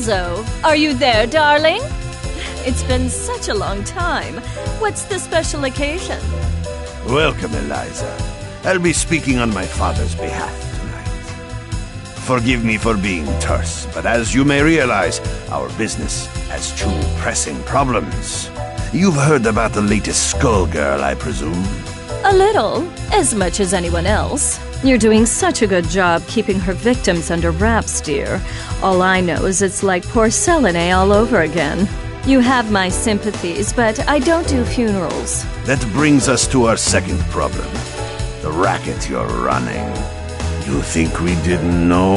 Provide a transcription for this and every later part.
Lorenzo, are you there, darling? It's been such a long time. What's the special occasion? Welcome, Eliza. I'll be speaking on my father's behalf tonight. Forgive me for being terse, but as you may realize, our business has two pressing problems. You've heard about the latest Skullgirl, I presume? A little. As much as anyone else. You're doing such a good job keeping her victims under wraps, dear. All I know is it's like porcelain all over again. You have my sympathies, but I don't do funerals. That brings us to our second problem. The racket you're running. You think we didn't know?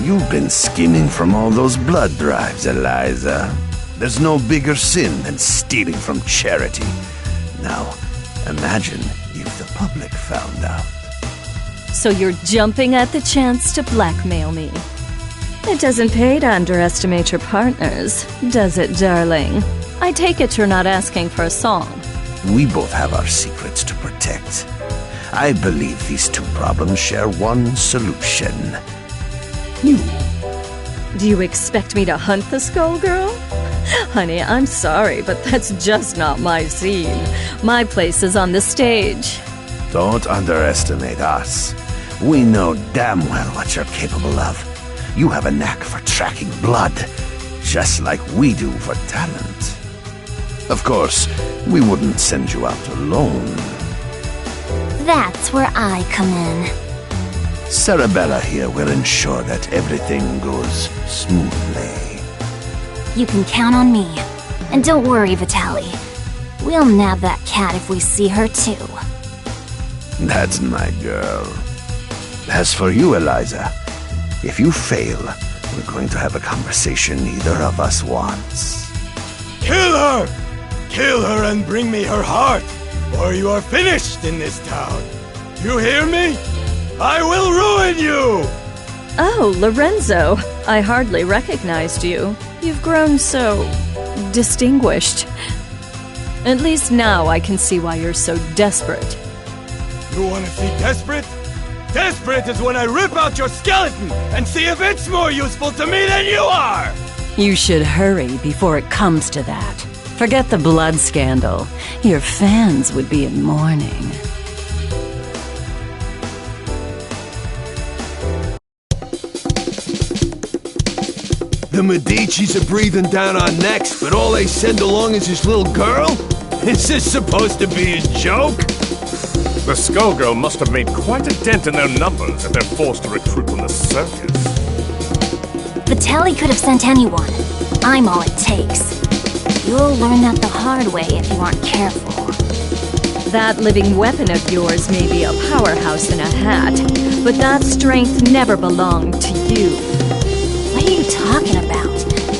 You've been skimming from all those blood drives, Eliza. There's no bigger sin than stealing from charity. Now, imagine if the public found out. So you're jumping at the chance to blackmail me. It doesn't pay to underestimate your partners, does it, darling? I take it you're not asking for a song. We both have our secrets to protect. I believe these two problems share one solution. You. Do you expect me to hunt the Skullgirl? Honey, I'm sorry, but that's just not my scene. My place is on the stage. Don't underestimate us. We know damn well what you're capable of. You have a knack for tracking blood, just like we do for talent. Of course, we wouldn't send you out alone. That's where I come in. Sarabella here will ensure that everything goes smoothly. You can count on me. And don't worry, Vitaly. We'll nab that cat if we see her too. That's my girl. As for you, Eliza, if you fail, we're going to have a conversation neither of us wants. Kill her! Kill her and bring me her heart, or you are finished in this town. You hear me? I will ruin you! Oh, Lorenzo, I hardly recognized you. You've grown so distinguished. At least now I can see why you're so desperate. You want to see desperate? Desperate is when I rip out your skeleton and see if it's more useful to me than you are! You should hurry before it comes to that. Forget the blood scandal. Your fans would be in mourning. The Medicis are breathing down our necks, but all they send along is this little girl? Is this supposed to be a joke? The Skullgirl must have made quite a dent in their numbers if they're forced to recruit from the circus. Vitaly could have sent anyone. I'm all it takes. You'll learn that the hard way if you aren't careful. That living weapon of yours may be a powerhouse in a hat, but that strength never belonged to you. What are you talking about?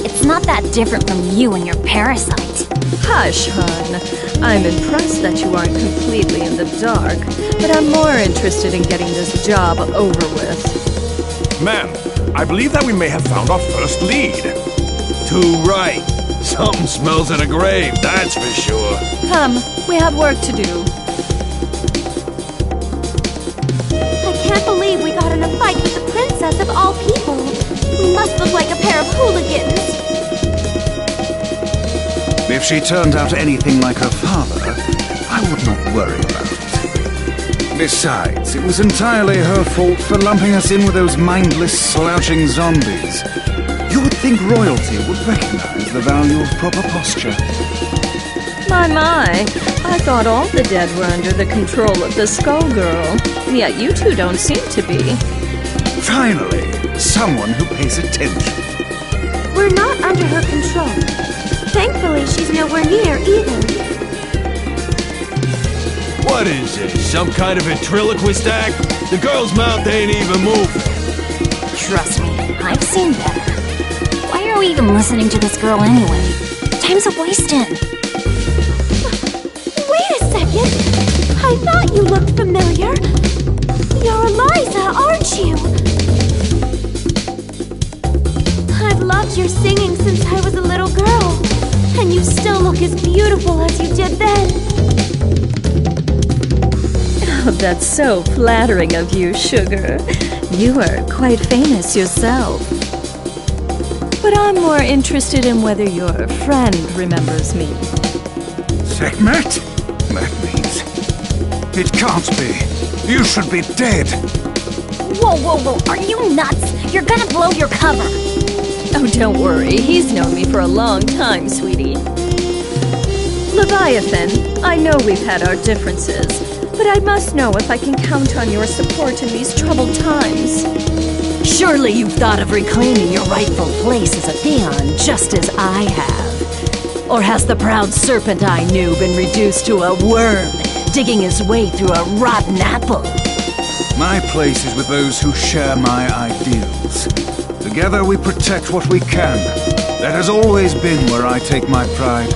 It's not that different from you and your parasite. Hush, hon. I'm impressed that you aren't completely in the dark, but I'm more interested in getting this job over with. Ma'am, I believe that we may have found our first lead. Too right. Something smells of a grave, that's for sure. Come, we have work to do. I can't believe we got in a fight with the princess of all people. We must look like a pair of hooligans. If she turned out anything like her father, I would not worry about it. Besides, it was entirely her fault for lumping us in with those mindless, slouching zombies. You would think royalty would recognize the value of proper posture. My, I thought all the dead were under the control of the Skullgirl. Yet you two don't seem to be. Finally, someone who pays attention. We're not under her control. Thankfully, she's nowhere near either. What is this, some kind of ventriloquist act? The girl's mouth ain't even moving. Trust me, I've seen better. Why are we even listening to this girl anyway? Time's a wasting. Wait a second! I thought you looked familiar. You're Eliza, aren't you? I've loved your singing since I was a little girl. And you still look as beautiful as you did then. Oh, that's so flattering of you, sugar. You are quite famous yourself. But I'm more interested in whether your friend remembers me. Sekhmet? That means... It can't be. You should be dead. Whoa, whoa, whoa, are you nuts? You're gonna blow your cover. Oh, don't worry. He's known me for a long time, sweetie. Leviathan, I know we've had our differences, but I must know if I can count on your support in these troubled times. Surely you've thought of reclaiming your rightful place as a peon, just as I have. Or has the proud serpent I knew been reduced to a worm, digging his way through a rotten apple? My place is with those who share my ideals. Together we protect what we can. That has always been where I take my pride.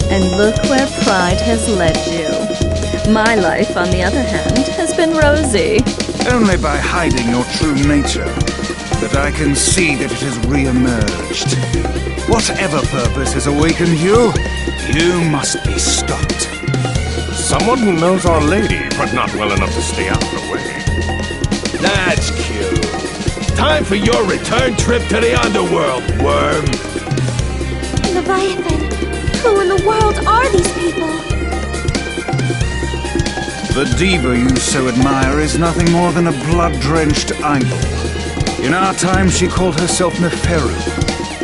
And look where pride has led you. My life, on the other hand, has been rosy. Only by hiding your true nature, that I can see that it has re-emerged. Whatever purpose has awakened you, you must be stopped. Someone who knows Our Lady, but not well enough to stay out of the way. That's cute. Time for your return trip to the underworld, worm. Leviathan, who in the world are these people? The diva you so admire is nothing more than a blood-drenched idol. In our time, she called herself Neferu,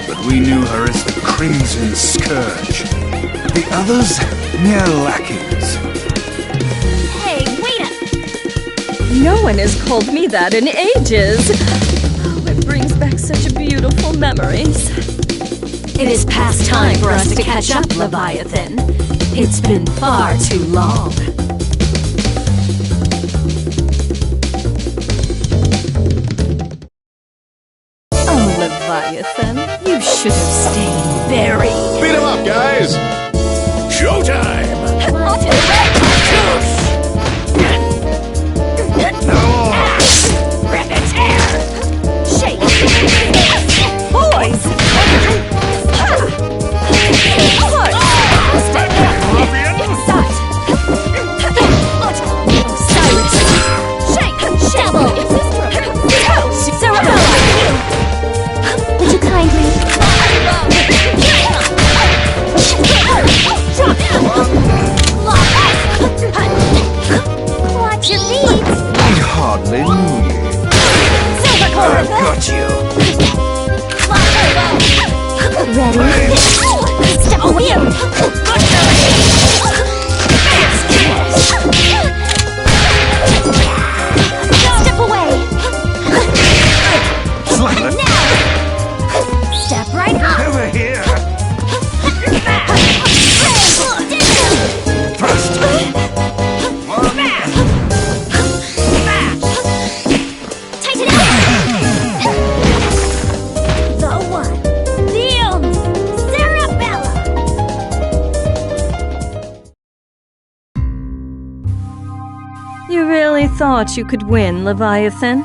but we knew her as the Crimson Scourge. The others, mere lackeys. Hey, wait up! No one has called me that in ages. Oh, it brings back such beautiful memories. It is past time for us to catch up, Leviathan. It's been far too long. Oh, Leviathan, you should have stayed buried. Beat him up, guys! Showtime! Rip its hair! Shake! Boys! Would you kindly? Watch your feet! I hardly knew you. I've got you. Ready? Step away! Step away! Step right up! Over here. Tighten it up! The one, the only, Sarabella! You really thought you could win, Leviathan?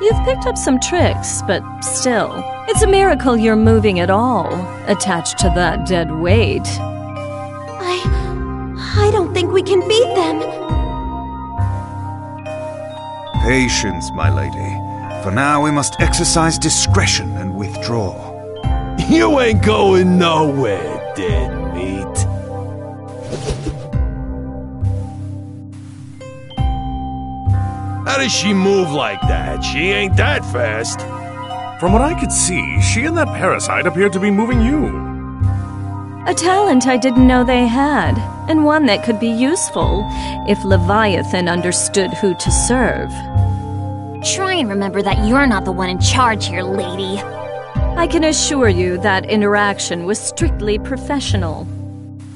You've picked up some tricks, but still, it's a miracle you're moving at all, attached to that dead weight. I don't think we can beat them. Patience, my lady. For now, we must exercise discretion and withdraw. You ain't going nowhere, dead meat. How does she move like that? She ain't that fast. From what I could see, she and that parasite appeared to be moving you. A talent I didn't know they had, and one that could be useful if Leviathan understood who to serve. Try and remember that you're not the one in charge here, lady. I can assure you that interaction was strictly professional.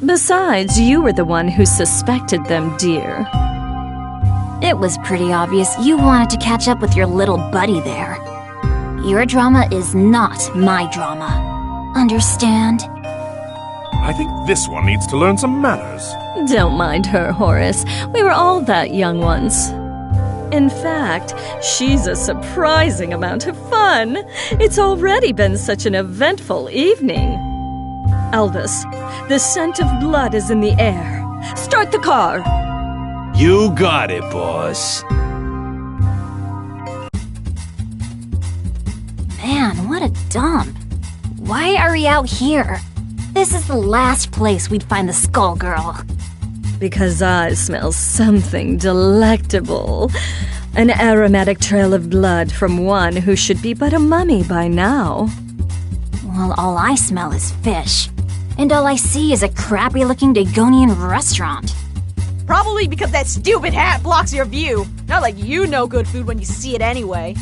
Besides, you were the one who suspected them, dear. It was pretty obvious you wanted to catch up with your little buddy there. Your drama is not my drama. Understand? I think this one needs to learn some manners. Don't mind her, Horace. We were all that young once. In fact, she's a surprising amount of fun. It's already been such an eventful evening. Elvis, the scent of blood is in the air. Start the car! You got it, boss. Man, what a dump. Why are we out here? This is the last place we'd find the Skullgirl. Because I smell something delectable. An aromatic trail of blood from one who should be but a mummy by now. Well, all I smell is fish. And all I see is a crappy-looking Dagonian restaurant. Probably because that stupid hat blocks your view. Not like you know good food when you see it anyway.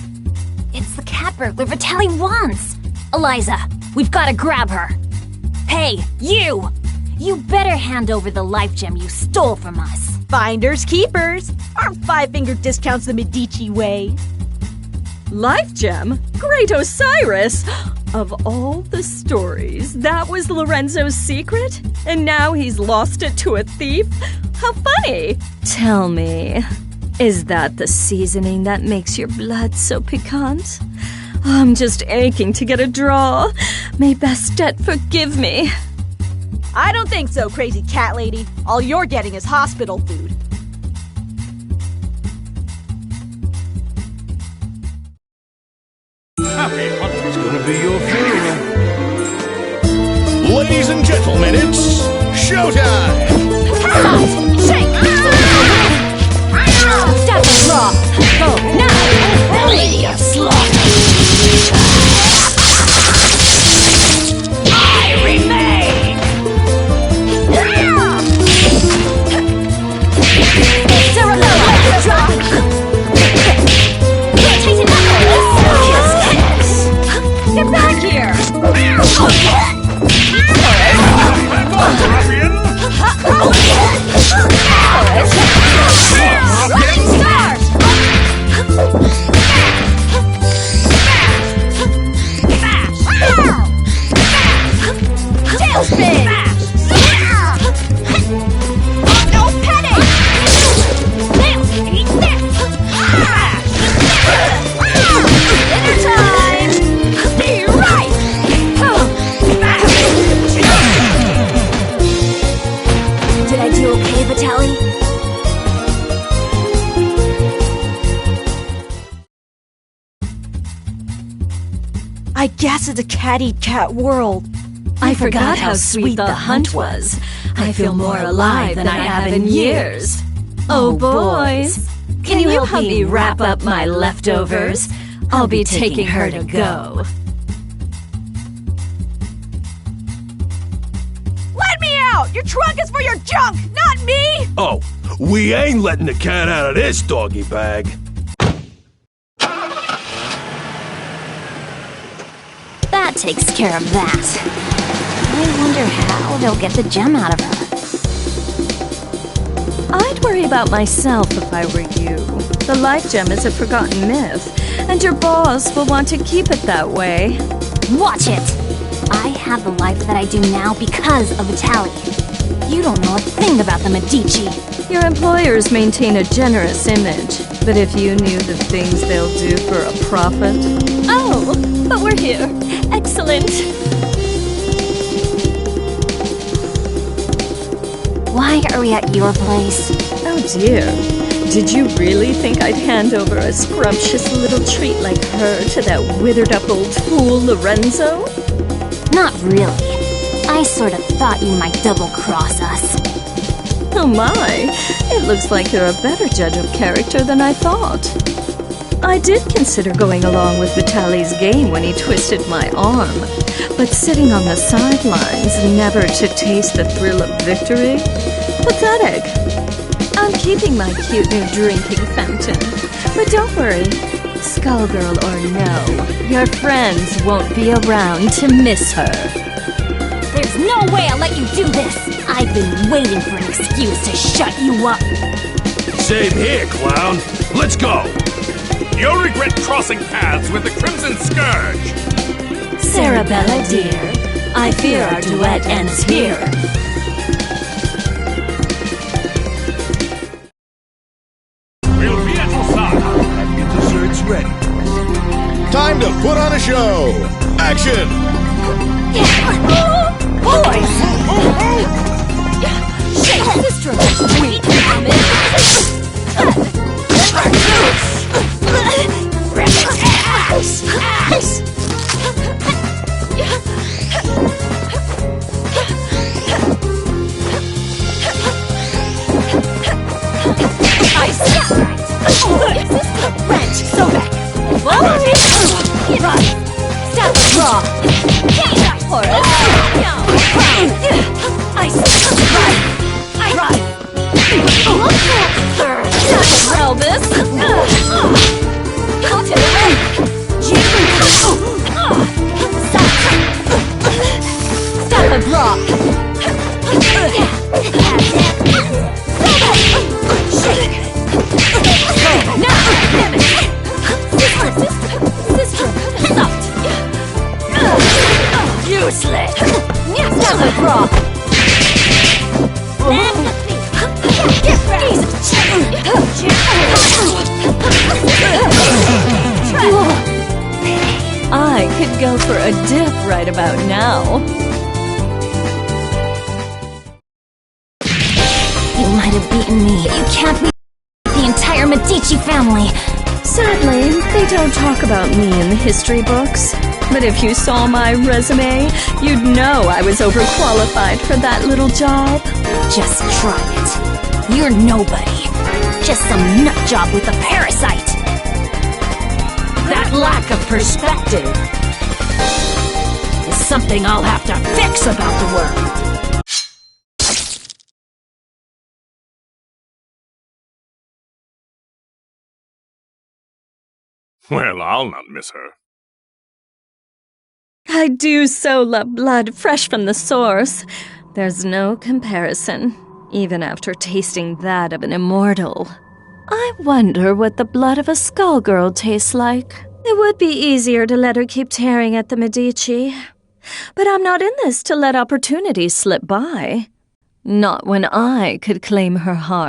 It's the cat burglar Vitaly wants. Eliza, we've got to grab her. Hey, you! You better hand over the life gem you stole from us. Finders keepers. Aren't five-finger discounts the Medici way? Life gem? Great Osiris! Of all the stories, that was Lorenzo's secret? And now he's lost it to a thief? How funny! Tell me, is that the seasoning that makes your blood so piquant? I'm just aching to get a draw. May Bastet forgive me. I don't think so, crazy cat lady. All you're getting is hospital food. It's gonna be your funeral. Ladies and gentlemen, it's showtime! Stop the claw! Go now! Lady of slaughter! I remain! Cerebella! Drop! Tighten up! Get back here! Rising stars! Tailspin! No petting! Eat this! Dinner time! Be right! Did I do okay, Vitaly? I guess it's a cat-eat-cat world. I forgot how sweet the hunt was. I feel more alive than I have in years. Oh, boys, can you help me wrap up my leftovers? I'll be taking her to go. Let me out! Your trunk is for your junk, not me! Oh, we ain't letting the cat out of this doggy bag. That takes care of that. I wonder how they'll get the gem out of her. I'd worry about myself if I were you. The life gem is a forgotten myth, and your boss will want to keep it that way. Watch it! I have the life that I do now because of Vitaly. You don't know a thing about the Medici. Your employers maintain a generous image, but if you knew the things they'll do for a profit... Oh, but we're here. Excellent. Why are we at your place? Oh dear. Did you really think I'd hand over a scrumptious little treat like her to that withered-up old fool Lorenzo? Not really. I sort of thought you might double-cross us. Oh my, it looks like you're a better judge of character than I thought. I did consider going along with Vitaly's game when he twisted my arm, but sitting on the sidelines, never to taste the thrill of victory? Pathetic. I'm keeping my cute new drinking fountain, but don't worry, Skullgirl or no, your friends won't be around to miss her. There's no way I'll let you do this! I've been waiting for an excuse to shut you up! Same here, clown. Let's go. You'll regret crossing paths with the Crimson Scourge. Cerebella, dear, I fear our duet ends here. We'll be at Osaka. Have your desserts ready. Time to put on a show! Action! Boys! Shake sister! Wait, a draw. Useless. Have a draw. I could go for a dip right about now. You might have beaten me. You can't beat the entire Medici family. Sadly, they don't talk about me in the history books. But if you saw my resume, you'd know I was overqualified for that little job. Just try it. You're nobody. Just some nut job with a parasite. That lack of perspective is something I'll have to fix about the world. Well, I'll not miss her. I do so love blood fresh from the source. There's no comparison, even after tasting that of an immortal. I wonder what the blood of a skullgirl tastes like. It would be easier to let her keep tearing at the Medici. But I'm not in this to let opportunities slip by. Not when I could claim her heart.